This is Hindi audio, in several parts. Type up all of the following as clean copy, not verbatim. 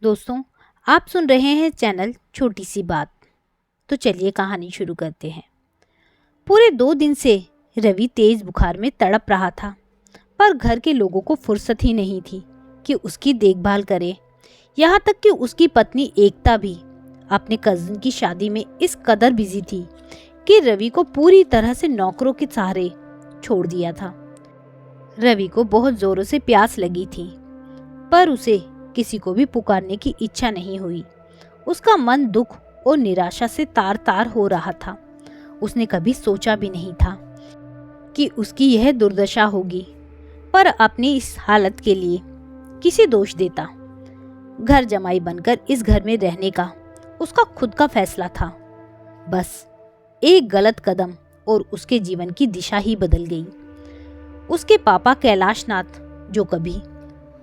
दोस्तों, आप सुन रहे हैं चैनल छोटी सी बात। तो चलिए कहानी शुरू करते हैं। पूरे 2 दिन से रवि तेज बुखार में तड़प रहा था, पर घर के लोगों को फुर्सत ही नहीं थी कि उसकी देखभाल करे। यहाँ तक कि उसकी पत्नी एकता भी अपने कजिन की शादी में इस कदर बिजी थी कि रवि को पूरी तरह से नौकरों के सहारे छोड़ दिया था। रवि को बहुत जोरों से प्यास लगी थी, पर उसे किसी को भी पुकारने की इच्छा नहीं हुई। उसका मन दुख और निराशा से तार तार हो रहा था। उसने कभी सोचा भी नहीं था कि उसकी यह दुर्दशा होगी, पर अपनी इस हालत के लिए किसी दोष देता। घर जमाई बनकर इस घर में रहने का उसका खुद का फैसला था। बस एक गलत कदम और उसके जीवन की दिशा ही बदल गई। उसके पापा कैलाशनाथ, जो कभी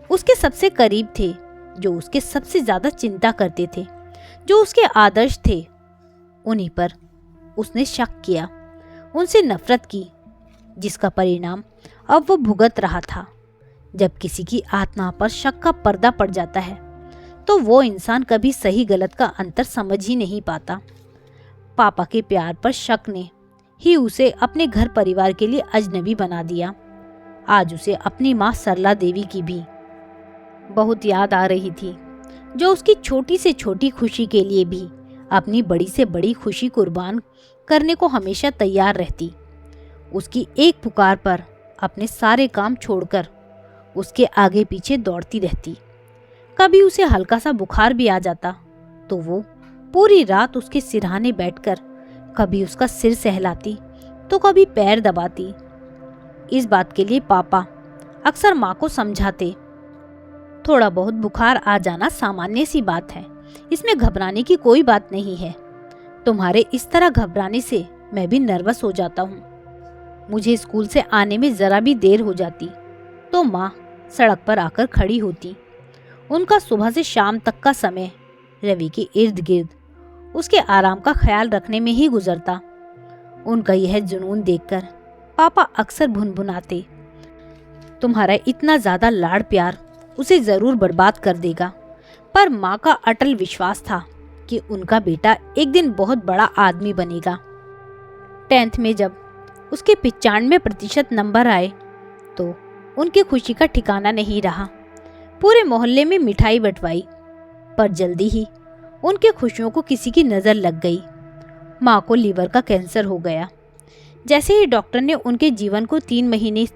उसके सबसे करीब थे, जो उसके सबसे ज्यादा चिंता करते थे, जो उसके आदर्श थे, उन्हीं पर उसने शक किया, उनसे नफरत की, जिसका परिणाम अब वो भुगत रहा था। जब किसी की आत्मा पर शक का पर्दा पड़ जाता है तो वो इंसान कभी सही गलत का अंतर समझ ही नहीं पाता। पापा के प्यार पर शक ने ही उसे अपने घर परिवार के लिए अजनबी बना दिया। आज उसे अपनी माँ सरला देवी की भी बहुत याद आ रही थी, जो उसकी छोटी से छोटी खुशी के लिए भी अपनी बड़ी से बड़ी खुशी कुर्बान करने को हमेशा तैयार रहती। उसकी एक पुकार पर अपने सारे काम छोड़कर उसके आगे पीछे दौड़ती रहती। कभी उसे हल्का सा बुखार भी आ जाता तो वो पूरी रात उसके सिरहाने बैठकर कभी उसका सिर सहलाती तो कभी पैर दबाती। इस बात के लिए पापा अक्सर माँ को समझाते, थोड़ा बहुत बुखार आ जाना सामान्य सी बात है, इसमें घबराने की कोई बात नहीं है। तुम्हारे इस तरह घबराने से मैं भी नर्वस हो जाता हूँ। मुझे स्कूल से आने में जरा भी देर हो जाती तो माँ सड़क पर आकर खड़ी होती। उनका सुबह से शाम तक का समय रवि के इर्द गिर्द उसके आराम का ख्याल रखने में ही गुजरता। उनका यह जुनून देखकर पापा अक्सर भुनभुनाते, तुम्हारा इतना ज्यादा लाड़ प्यार उसे जरूर बर्बाद कर देगा। पर माँ का अटल विश्वास था कि उनका बेटा एक दिन बहुत बड़ा आदमी बनेगा। 10th में जब उसके 95% नंबर आए तो उनकी खुशी का ठिकाना नहीं रहा। पूरे मोहल्ले में मिठाई बंटवाई, पर जल्दी ही उनके खुशियों को किसी की नज़र लग गई। माँ को लीवर का कैंसर हो गया। जैसे ही डॉक्टर ने उनके जीवन को 3 महीने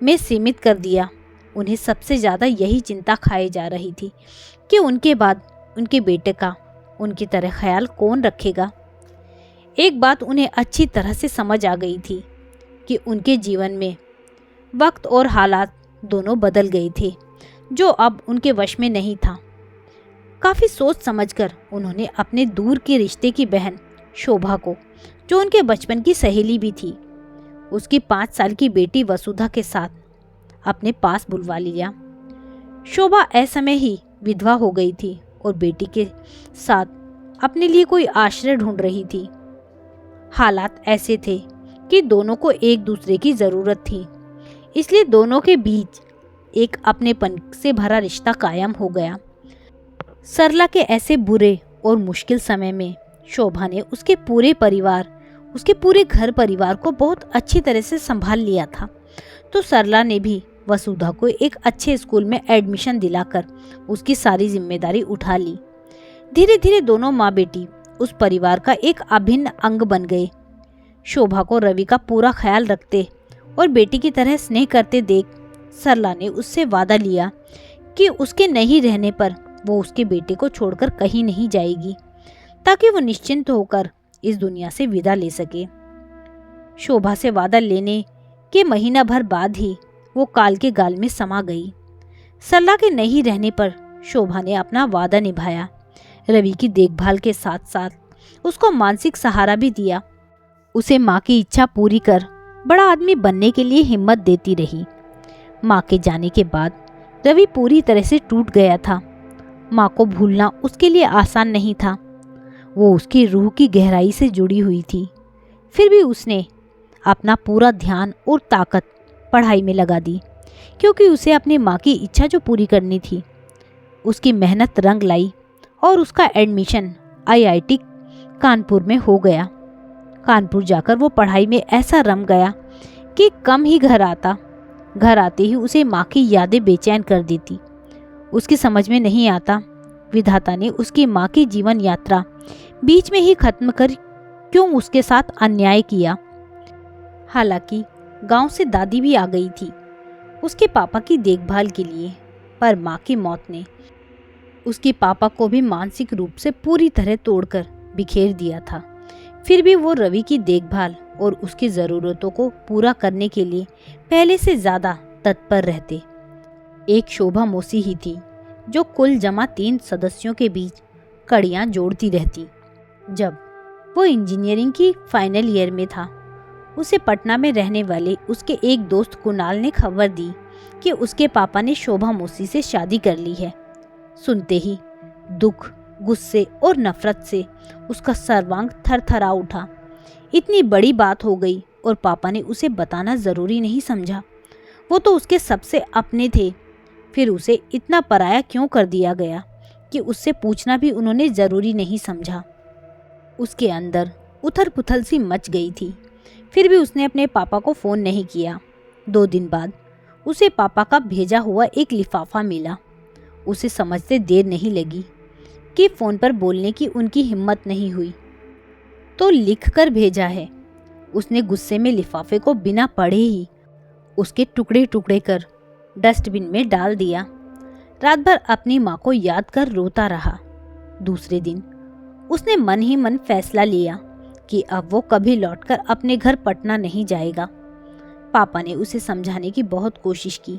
में सीमित कर दिया, उन्हें सबसे ज़्यादा यही चिंता खाई जा रही थी कि उनके बाद उनके बेटे का उनकी तरह ख्याल कौन रखेगा। एक बात उन्हें अच्छी तरह से समझ आ गई थी कि उनके जीवन में वक्त और हालात दोनों बदल गए थे, जो अब उनके वश में नहीं था। काफ़ी सोच समझकर उन्होंने अपने दूर के रिश्ते की बहन शोभा को, जो उनके बचपन की सहेली भी थी, उसकी 5 साल की बेटी वसुधा के साथ अपने पास बुलवा लिया। शोभा असमय ही विधवा हो गई थी और बेटी के साथ अपने लिए कोई आश्रय ढूंढ रही थी। हालात ऐसे थे कि दोनों को एक दूसरे की ज़रूरत थी, इसलिए दोनों के बीच एक अपनेपन से भरा रिश्ता कायम हो गया। सरला के ऐसे बुरे और मुश्किल समय में शोभा ने उसके पूरे घर परिवार को बहुत अच्छी तरह से संभाल लिया था। तो सरला ने भी वसुधा को एक अच्छे स्कूल में एडमिशन दिलाकर उसकी सारी जिम्मेदारी उठा ली। धीरे धीरे दोनों माँ बेटी उस परिवार का एक अभिन्न अंग बन गए। शोभा को रवि का पूरा ख्याल रखते और बेटी की तरह स्नेह करते देख सरला ने उससे वादा लिया कि उसके नहीं रहने पर वो उसके बेटे को छोड़कर कहीं नहीं जाएगी, ताकि वो निश्चिंत होकर इस दुनिया से विदा ले सके। शोभा से वादा लेने के महीना भर बाद ही वो काल के गाल में समा गई। सरला के नहीं रहने पर शोभा ने अपना वादा निभाया। रवि की देखभाल के साथ साथ उसको मानसिक सहारा भी दिया। उसे माँ की इच्छा पूरी कर बड़ा आदमी बनने के लिए हिम्मत देती रही। माँ के जाने के बाद रवि पूरी तरह से टूट गया था। माँ को भूलना उसके लिए आसान नहीं था। वो उसकी रूह की गहराई से जुड़ी हुई थी। फिर भी उसने अपना पूरा ध्यान और ताकत पढ़ाई में लगा दी, क्योंकि उसे अपनी माँ की इच्छा जो पूरी करनी थी उसकी मेहनत रंग लाई और उसका एडमिशन IIT कानपुर में हो गया। कानपुर जाकर वो पढ़ाई में ऐसा रम गया कि कम ही घर आता। घर आते ही उसे माँ की यादें बेचैन कर देती। उसकी समझ में नहीं आता विधाता ने उसकी माँ की जीवन यात्रा बीच में ही खत्म कर क्यों उसके साथ अन्याय किया। हालांकि गांव से दादी भी आ गई थी उसके पापा की देखभाल के लिए, पर माँ की मौत ने उसके पापा को भी मानसिक रूप से पूरी तरह तोड़कर बिखेर दिया था। फिर भी वो रवि की देखभाल और उसकी ज़रूरतों को पूरा करने के लिए पहले से ज़्यादा तत्पर रहते। एक शोभा मौसी ही थी जो कुल जमा 3 सदस्यों के बीच कड़ियाँ जोड़ती रहती। जब वो इंजीनियरिंग की फाइनल ईयर में था, उसे पटना में रहने वाले उसके एक दोस्त कुणाल ने खबर दी कि उसके पापा ने शोभा मौसी से शादी कर ली है। सुनते ही दुख, गुस्से और नफरत से उसका सर्वांग थरथरा उठा। इतनी बड़ी बात हो गई और पापा ने उसे बताना ज़रूरी नहीं समझा। वो तो उसके सबसे अपने थे, फिर उसे इतना पराया क्यों कर दिया गया कि उससे पूछना भी उन्होंने ज़रूरी नहीं समझा। उसके अंदर उथल पुथल सी मच गई थी। फिर भी उसने अपने पापा को फ़ोन नहीं किया। 2 दिन बाद उसे पापा का भेजा हुआ एक लिफाफा मिला। उसे समझते देर नहीं लगी कि फ़ोन पर बोलने की उनकी हिम्मत नहीं हुई, तो लिख कर भेजा है। उसने गुस्से में लिफाफे को बिना पढ़े ही उसके टुकड़े टुकड़े कर डस्टबिन में डाल दिया। रात भर अपनी माँ को याद कर रोता रहा। दूसरे दिन उसने मन ही मन फैसला लिया कि अब वो कभी लौटकर अपने घर पटना नहीं जाएगा। पापा ने उसे समझाने की बहुत कोशिश की,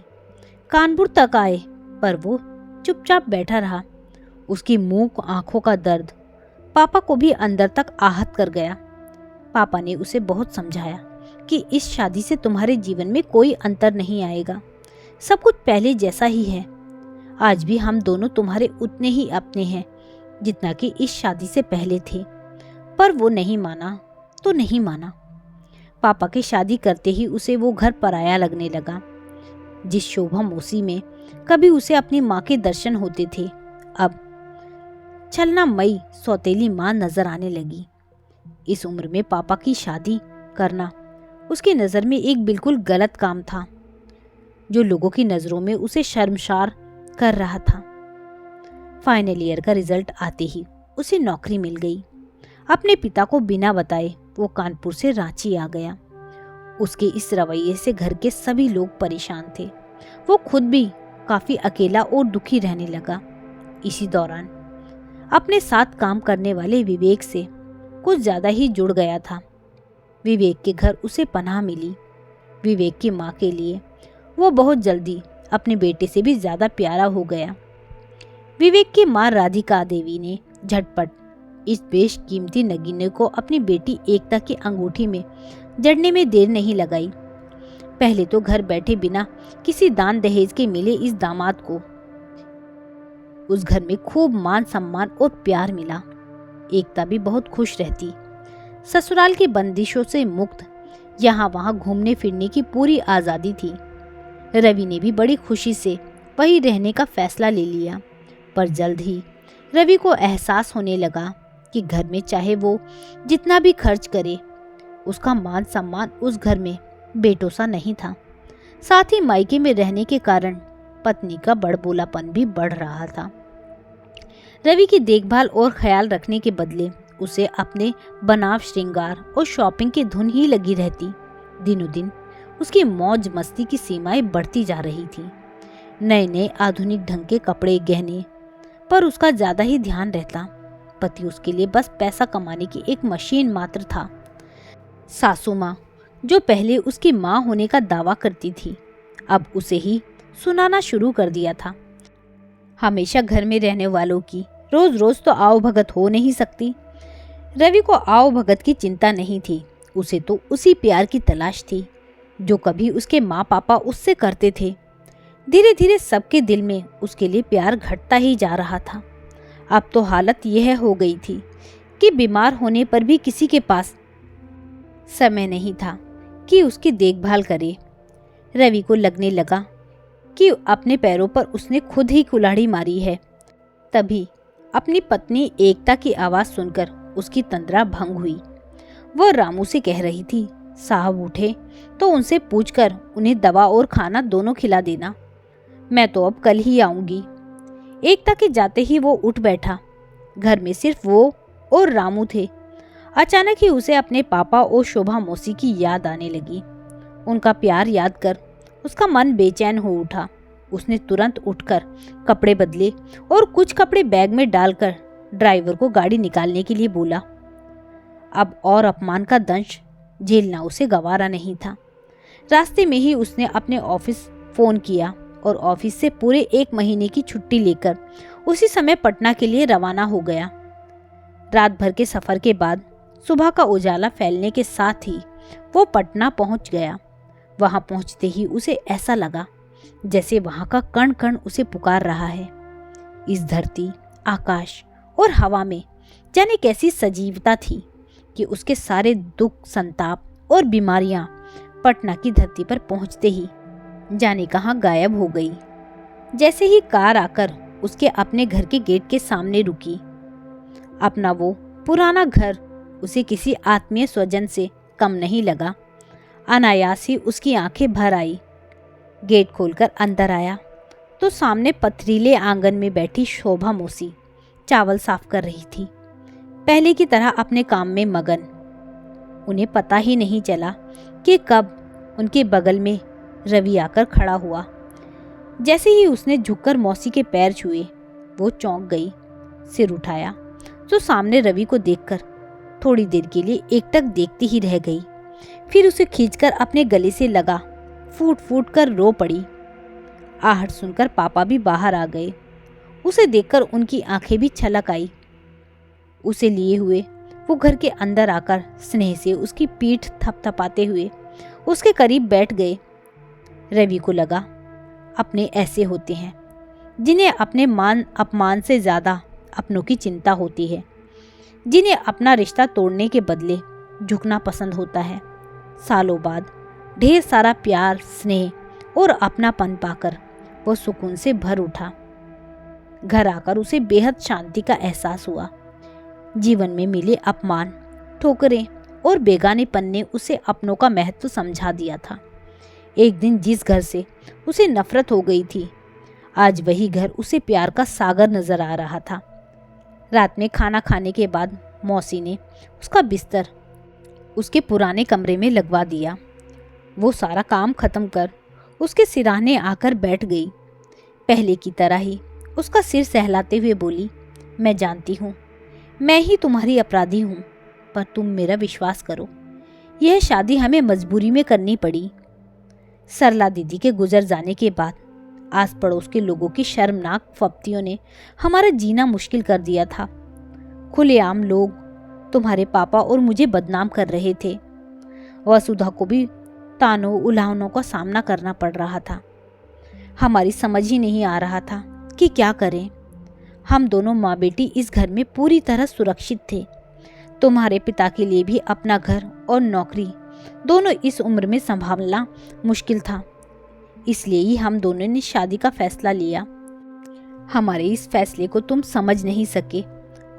कानपुर तक आए, पर वो चुपचाप बैठा रहा। उसकी मुंह आंखों का दर्द पापा को भी अंदर तक आहत कर गया। पापा ने उसे बहुत समझाया कि इस शादी से तुम्हारे जीवन में कोई अंतर नहीं आएगा, सब कुछ पहले जैसा ही है। आज भी हम दोनों तुम्हारे उतने ही अपने हैं जितना कि इस शादी से पहले थे। पर वो नहीं माना तो नहीं माना। पापा की शादी करते ही उसे वो घर पराया लगने लगा। जिस शोभा मौसी में कभी उसे अपनी माँ के दर्शन होते थे, अब छलना मई सौतेली माँ नजर आने लगी। इस उम्र में पापा की शादी करना उसकी नज़र में एक बिल्कुल गलत काम था, जो लोगों की नज़रों में उसे शर्मसार कर रहा था। फाइनल ईयर का रिजल्ट आते ही उसे नौकरी मिल गई। अपने पिता को बिना बताए वो कानपुर से रांची आ गया। उसके इस रवैये से घर के सभी लोग परेशान थे। वो खुद भी काफ़ी अकेला और दुखी रहने लगा। इसी दौरान अपने साथ काम करने वाले विवेक से कुछ ज़्यादा ही जुड़ गया था। विवेक के घर उसे पनाह मिली। विवेक की माँ के लिए वो बहुत जल्दी अपने बेटे से भी ज़्यादा प्यारा हो गया। विवेक की माँ राधिका देवी ने झटपट इस बेशकीमती नगीने को अपनी बेटी एकता की अंगूठी में जड़ने में देर नहीं लगाई। पहले तो घर बैठे बिना किसी दान दहेज के मिले इस दामाद को उस घर में खूब मान सम्मान और प्यार मिला। एकता भी बहुत खुश रहती। ससुराल की बंदिशों से मुक्त यहाँ वहाँ घूमने फिरने की पूरी आज़ादी थी। रवि ने भी बड़ी खुशी से वहीं रहने का फैसला ले लिया, पर जल्द ही रवि को एहसास होने लगा कि घर में चाहे वो जितना भी खर्च करे, उसका मान सम्मान उस घर में बेटों सा नहीं था। साथ ही मायके में रहने के कारण पत्नी का बड़बोलापन भी बढ़ रहा था। रवि की देखभाल और ख्याल रखने के बदले उसे अपने बनाव श्रृंगार और शॉपिंग की धुन ही लगी रहती। दिनों दिन उसकी मौज मस्ती की सीमाएं बढ़ती जा रही थी। नए नए आधुनिक ढंग के कपड़े, गहने पर उसका ज्यादा ही ध्यान रहता। पति उसके लिए बस पैसा कमाने की एक मशीन मात्र था। सासू माँ, जो पहले उसकी माँ होने का दावा करती थी, अब उसे ही सुनाना शुरू कर दिया था। हमेशा घर में रहने वालों की रोज रोज तो आओ भगत हो नहीं सकती। रवि को आओ भगत की चिंता नहीं थी, उसे तो उसी प्यार की तलाश थी जो कभी उसके माँ पापा उससे करते थे। धीरे धीरे सबके दिल में उसके लिए प्यार घटता ही जा रहा था। अब तो हालत यह हो गई थी कि बीमार होने पर भी किसी के पास समय नहीं था कि उसकी देखभाल करे। रवि को लगने लगा कि अपने पैरों पर उसने खुद ही कुल्हाड़ी मारी है तभी अपनी पत्नी एकता की आवाज़ सुनकर उसकी तंद्रा भंग हुई। वह रामू से कह रही थी, साहब उठे तो उनसे पूछकर उन्हें दवा और खाना दोनों खिला देना। मैं तो अब कल ही आऊंगी। एकता के जाते ही वो उठ बैठा। घर में सिर्फ वो और रामू थे। अचानक ही उसे अपने पापा और शोभा मौसी की याद आने लगी। उनका प्यार याद कर उसका मन बेचैन हो उठा। उसने तुरंत उठकर कपड़े बदले और कुछ कपड़े बैग में डालकर ड्राइवर को गाड़ी निकालने के लिए बोला। अब और अपमान का दंश झेलना उसे गवारा नहीं था। रास्ते में ही उसने अपने ऑफिस फोन किया और ऑफिस से पूरे 1 महीने की छुट्टी लेकर उसी समय पटना के लिए रवाना हो गया। रात भर के सफर के बाद सुबह का उजाला फैलने के साथ ही वो पटना पहुंच गया। वहां पहुंचते ही उसे ऐसा लगा जैसे वहां का कण कण उसे पुकार रहा है। इस धरती, आकाश और हवा में जाने कैसी सजीवता थी कि उसके सारे दुख, संताप और बीमारियां पटना की धरती पर पहुंचते ही जाने कहां गायब हो गई। जैसे ही कार आकर उसके अपने घर के गेट के सामने रुकी, अपना वो पुराना घर उसे किसी आत्मीय स्वजन से कम नहीं लगा। अनायास ही उसकी आंखें भर आई। गेट खोलकर अंदर आया तो सामने पथरीले आंगन में बैठी शोभा मौसी चावल साफ कर रही थी, पहले की तरह अपने काम में मगन। उन्हें पता ही नहीं चला कि कब उनके बगल में रवि आकर खड़ा हुआ। जैसे ही उसने झुककर मौसी के पैर छुए, वो चौंक गई। सिर उठाया तो सामने रवि को देखकर थोड़ी देर के लिए एकटक देखती ही रह गई। फिर उसे खींचकर अपने गले से लगा फूट फूट कर रो पड़ी। आहट सुनकर पापा भी बाहर आ गए। उसे देखकर उनकी आंखें भी छलक आई। उसे लिए हुए वो घर के अंदर आकर स्नेह से उसकी पीठ थपथपाते हुए उसके करीब बैठ गए। रवि को लगा अपने ऐसे होते हैं जिन्हें अपने मान अपमान से ज्यादा अपनों की चिंता होती है, जिन्हें अपना रिश्ता तोड़ने के बदले झुकना पसंद होता है। सालों बाद ढेर सारा प्यार, स्नेह और अपनापन पाकर वो सुकून से भर उठा। घर आकर उसे बेहद शांति का एहसास हुआ। जीवन में मिले अपमान, ठोकरें और बेगानेपन ने उसे अपनों का महत्व समझा दिया था। एक दिन जिस घर से उसे नफरत हो गई थी, आज वही घर उसे प्यार का सागर नजर आ रहा था। रात में खाना खाने के बाद मौसी ने उसका बिस्तर उसके पुराने कमरे में लगवा दिया। वो सारा काम खत्म कर उसके सिरहाने आकर बैठ गई। पहले की तरह ही उसका सिर सहलाते हुए बोली, मैं जानती हूँ मैं ही तुम्हारी अपराधी हूँ, पर तुम मेरा विश्वास करो, यह शादी हमें मजबूरी में करनी पड़ी। सरला दीदी के गुजर जाने के बाद आस पड़ोस के लोगों की शर्मनाक फप्तियों ने हमारा जीना मुश्किल कर दिया था। खुलेआम लोग तुम्हारे पापा और मुझे बदनाम कर रहे थे। वसुधा को भी तानों उल्हानों का सामना करना पड़ रहा था। हमारी समझ ही नहीं आ रहा था कि क्या करें। हम दोनों माँ बेटी इस घर में पूरी तरह सुरक्षित थे। तुम्हारे पिता के लिए भी अपना घर और नौकरी दोनों इस उम्र में संभालना मुश्किल था। इसलिए ही हम दोनों ने शादी का फैसला लिया। हमारे इस फैसले को तुम समझ नहीं सके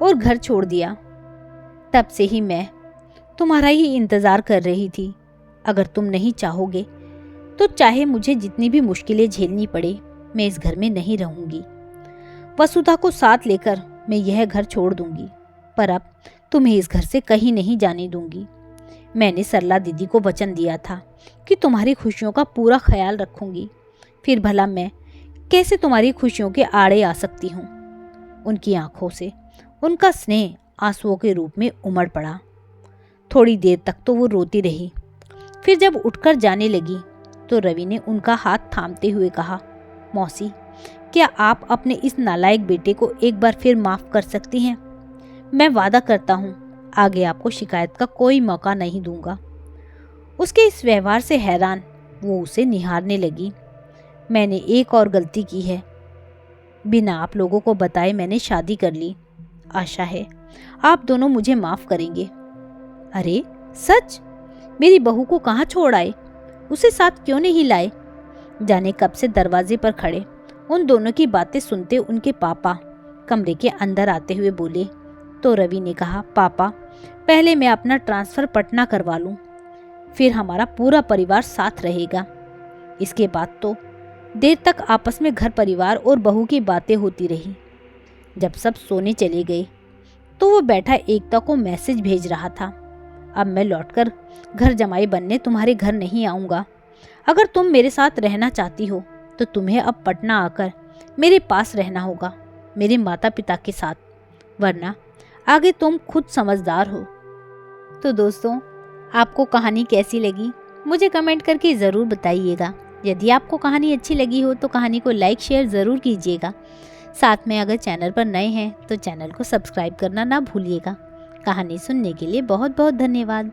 और घर छोड़ दिया। तब से ही मैं तुम्हारा ही इंतजार कर रही थी। अगर तुम नहीं चाहोगे तो चाहे मुझे जितनी भी मुश्किलें झेलनी पड़े, मैं इस घर में नहीं रहूंगी। वसुधा को साथ लेकर मैं यह घर छोड़ दूंगी, पर अब तुम्हें इस घर से कहीं नहीं जाने दूंगी। मैंने सरला दीदी को वचन दिया था कि तुम्हारी खुशियों का पूरा ख्याल रखूंगी। फिर भला मैं कैसे तुम्हारी खुशियों के आड़े आ सकती हूँ। उनकी आंखों से उनका स्नेह आंसुओं के रूप में उमड़ पड़ा। थोड़ी देर तक तो वो रोती रही। फिर जब उठकर जाने लगी तो रवि ने उनका हाथ थामते हुए कहा, मौसी, क्या आप अपने इस नालायक बेटे को एक बार फिर माफ कर सकती हैं? मैं वादा करता हूँ आगे आपको शिकायत का कोई मौका नहीं दूंगा। उसके इस व्यवहार से हैरान वो उसे निहारने लगी। मैंने एक और गलती की है। बिना आप लोगों को बताए मैंने शादी कर ली। आशा है आप दोनों मुझे माफ करेंगे। अरे सच? मेरी बहू को कहाँ छोड़ आए? उसे साथ क्यों नहीं लाए? जाने कब से दरवाजे पर खड़े उन दोनों की बातें सुनते उनके पापा कमरे के अंदर आते हुए बोले। तो रवि ने कहा, पापा पहले मैं अपना ट्रांसफ़र पटना करवा लूँ, फिर हमारा पूरा परिवार साथ रहेगा। इसके बाद तो देर तक आपस में घर परिवार और बहू की बातें होती रही। जब सब सोने चले गए तो वो बैठा एकता को मैसेज भेज रहा था, अब मैं लौटकर घर जमाई बनने तुम्हारे घर नहीं आऊँगा। अगर तुम मेरे साथ रहना चाहती हो तो तुम्हें अब पटना आकर मेरे पास रहना होगा, मेरे माता पिता के साथ, वरना आगे तुम खुद समझदार हो। तो दोस्तों, आपको कहानी कैसी लगी मुझे कमेंट करके ज़रूर बताइएगा। यदि आपको कहानी अच्छी लगी हो तो कहानी को लाइक शेयर ज़रूर कीजिएगा। साथ में अगर चैनल पर नए हैं तो चैनल को सब्सक्राइब करना ना भूलिएगा। कहानी सुनने के लिए बहुत बहुत धन्यवाद।